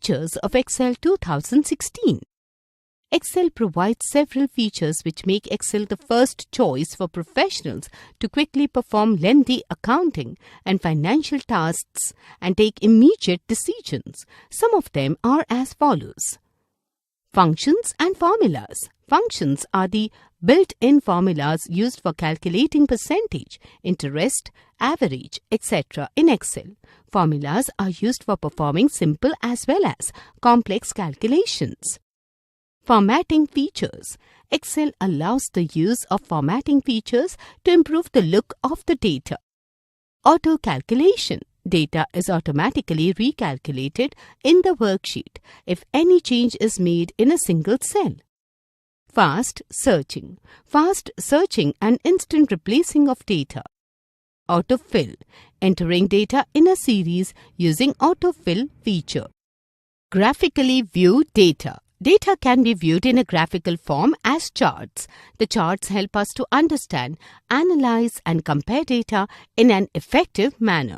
Features of Excel 2016. Excel provides several features which make Excel the first choice for professionals to quickly perform lengthy accounting and financial tasks and take immediate decisions. Some of them are as follows. Functions and formulas. Functions are the built-in formulas used for calculating percentage, interest, average, etc. in Excel. Formulas are used for performing simple as well as complex calculations. Formatting features. Excel allows the use of formatting features to improve the look of the data. Auto calculation. Data is automatically recalculated in the worksheet if any change is made in a single cell. Fast searching. Fast searching and instant replacing of data. Autofill. Entering data in a series using autofill feature. Graphically view data. Data can be viewed in a graphical form as charts. The charts help us to understand, analyze and compare data in an effective manner.